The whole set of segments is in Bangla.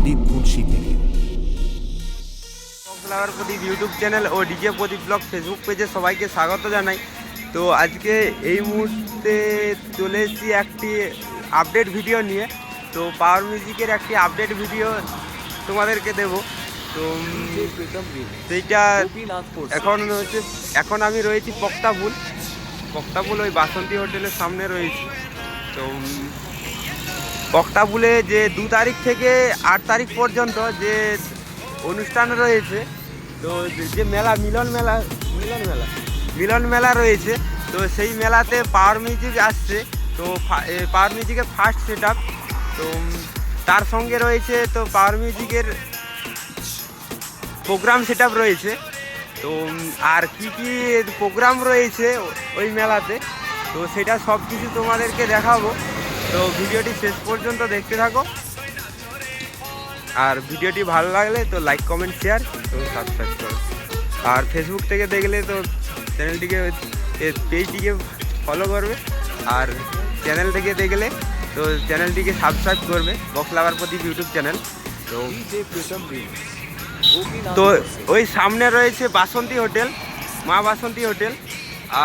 প্রদীপ মুন্সি থেকে। ফ্লাওয়ার প্রদীপ ইউটিউব চ্যানেল ও ডিজে প্রদীপ ব্লগ ফেসবুক পেজে সবাইকে স্বাগত জানাই। তো আজকে এই মুহূর্তে চলে এসেছি একটি আপডেট ভিডিও নিয়ে। তো পাওয়ার মিউজিকের একটি আপডেট ভিডিও তোমাদেরকে দেব। তো সেইটা এখন আমি রয়েছি পক্তাপুল ওই বাসন্তী হোটেলের সামনে রয়েছি। তো পক্তাপুলে যে 2 তারিখ থেকে 8 তারিখ পর্যন্ত যে অনুষ্ঠান রয়েছে, তো যে মিলন মেলা রয়েছে, তো সেই মেলাতে পাওয়ার মিউজিক আসছে। তো পাওয়ার মিউজিকের ফার্স্ট সেট আপ, তো তার সঙ্গে রয়েছে তো পাওয়ার মিউজিকের প্রোগ্রাম সেট আপ রয়েছে। তো আর কি প্রোগ্রাম রয়েছে ওই মেলাতে, তো সেটা সব কিছু তোমাদেরকে দেখাবো। তো ভিডিওটি শেষ পর্যন্ত দেখতে থাকো, আর ভিডিওটি ভালো লাগলে তো লাইক কমেন্ট শেয়ার এবং সাবস্ক্রাইব করো। আর ফেসবুক থেকে দেখলে তো পেজটিকে ফলো করবে, আর চ্যানেল থেকে দেখলে তো চ্যানেলটিকে সাবস্ক্রাইব করবে, বক্স লাভার প্রদীপ ইউটিউব চ্যানেল। তো ওই সামনে রয়েছে বাসন্তী হোটেল, মা বাসন্তী হোটেল,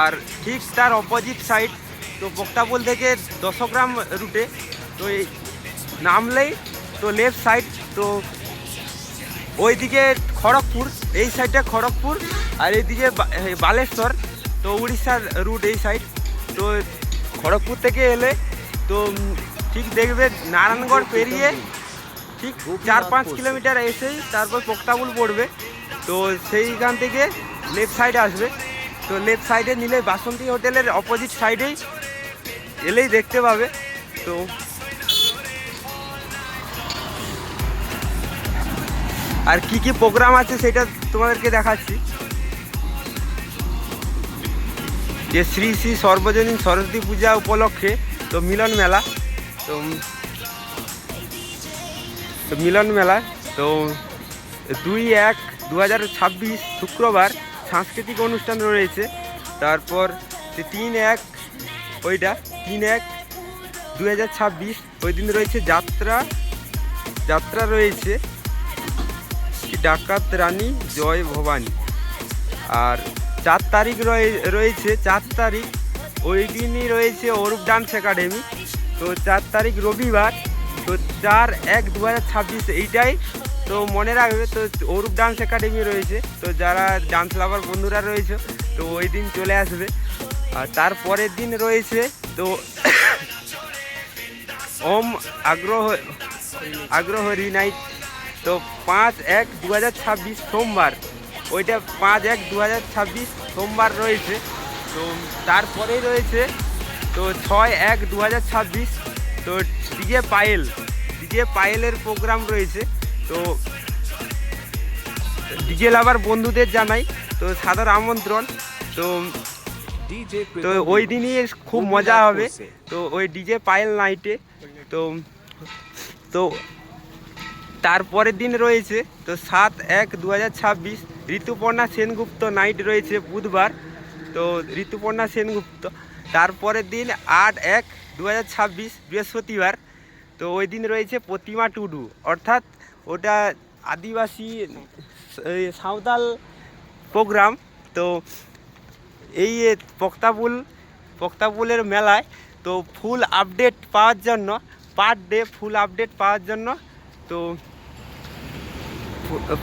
আর ঠিক তার অপোজিট সাইড তো পক্তাপুল থেকে 10 গ্রাম রুটে, তো এই নামলেই তো লেফট সাইড, তো ওইদিকে খড়গপুর, এই সাইডটা খড়গপুর, আর এইদিকে বালেশ্বর, তো উড়িষ্যার রুট এই সাইড। তো খড়গপুর থেকে এলে তো ঠিক দেখবে নারায়ণগড় পেরিয়ে ঠিক 4-5 কিলোমিটার এসেই তারপর পক্তাপুল পড়বে। তো সেইখান থেকে লেফট সাইডে আসবে, তো লেফট সাইডে নিলে বাসন্তী হোটেলের অপোজিট সাইডেই এলেই দেখতে পাবে। তো আর কি প্রোগ্রাম আছে সেটা তোমাদেরকে দেখাচ্ছি। যে শ্রী শ্রী সর্বজনীন সরস্বতী পূজা উপলক্ষে তো মিলন মেলা, তো মিলন মেলা তো 2-1-2026 শুক্রবার সাংস্কৃতিক অনুষ্ঠান রয়েছে। তারপর 3-1-2026 ওই দিন রয়েছে যাত্রা রয়েছে ডাকাত রানী জয় ভবানী। আর 4 তারিখ রয়েছে 4 তারিখ ওই দিনই রয়েছে অরূপ ডান্স একাডেমি। তো 4 তারিখ রবিবার, তো 4-1-2026 এইটাই তো মনে রাখবে। তো অরূপ ডান্স একাডেমি রয়েছে, তো যারা ডান্স লাভার বন্ধুরা রয়েছে তো ওই দিন চলে আসবে। আর তারপরের দিন রয়েছে তো ওম আগ্রহরী নাইট, তো 5-1-2026 সোমবার, ওইটা 5-1-2026 সোমবার রয়েছে। তো তারপরেই রয়েছে তো 6-1-2026 তো ডিজে পায়েলের প্রোগ্রাম রয়েছে। তো ডিজে লাভার বন্ধুদের জানাই তো সাদর আমন্ত্রণ। তো ওই দিনই খুব মজা হবে, তো ওই ডিজে পায়েল নাইটে। তো তারপরের দিন রয়েছে তো 7-1-2026 ঋতুপর্ণা সেনগুপ্ত নাইট রয়েছে বুধবার, তো ঋতুপর্ণা সেনগুপ্ত। তারপরের দিন 8-1-2026 বৃহস্পতিবার, তো ওই দিন রয়েছে প্রতিমা টুডু, অর্থাৎ ওটা আদিবাসী সাঁওতাল প্রোগ্রাম। তো এই পক্তাপুলের মেলায় তো ফুল আপডেট পাওয়ার জন্য, পার ডে ফুল আপডেট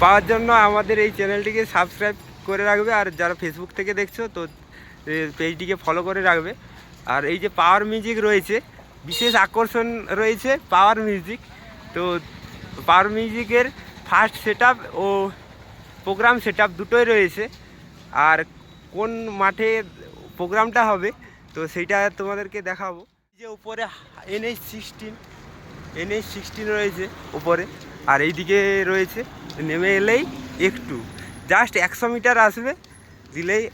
পাওয়ার জন্য আমাদের এই চ্যানেলটিকে সাবস্ক্রাইব করে রাখবে। আর যারা ফেসবুক থেকে দেখছো তো পেজটিকে ফলো করে রাখবে। আর এই যে পাওয়ার মিউজিক রয়েছে, বিশেষ আকর্ষণ রয়েছে পাওয়ার মিউজিক। তো পাওয়ার মিউজিকের ফার্স্ট সেট আপ ও প্রোগ্রাম সেট আপ দুটোই রয়েছে। আর কোন মাঠে প্রোগ্রামটা হবে তো সেইটা তোমাদেরকে দেখাবো। যে উপরে NH16 রয়েছে উপরে, আর এইদিকে রয়েছে, নেমে এলেই একটু জাস্ট 100 মিটার আসবে দিলেই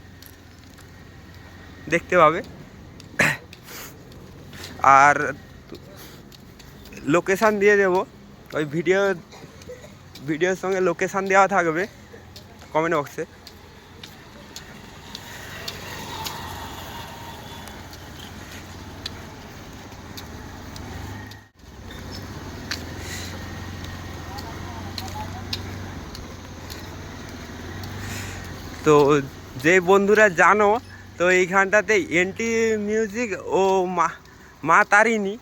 দেখতে পাবে। আর লোকেশান দিয়ে দেবো, ওই ভিডিওর সঙ্গে লোকেশান দেওয়া থাকবে কমেন্ট বক্সে। তো যে বন্ধুরা জানো, তো এইখানটাতে এনটি মিউজিক ও মা তারিণী,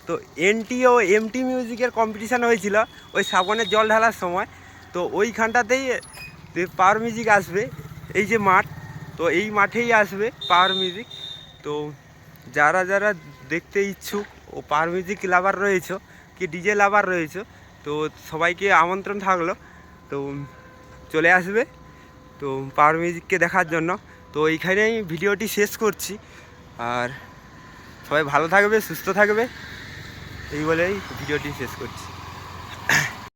তো এনটি ও এমটি মিউজিকের কম্পিটিশান হয়েছিল ওই শ্রাবণের জল ঢালার সময়। তো ওইখানটাতেই পাওয়ার মিউজিক আসবে, এই যে মাঠ, তো এই মাঠেই আসবে পাওয়ার মিউজিক। তো যারা যারা দেখতে ইচ্ছুক ও পাওয়ার মিউজিক লাভার রয়েছে কি ডিজে লাভার রয়েছে, তো সবাইকে আমন্ত্রণ থাকলো, তো চলে আসবে তো পাওয়ার মিউজিককে দেখার জন্য। তো এইখানেই ভিডিওটি শেষ করছি, আর সবাই ভালো থাকবে, সুস্থ থাকবে, এই বলেই ভিডিওটি শেষ করছি।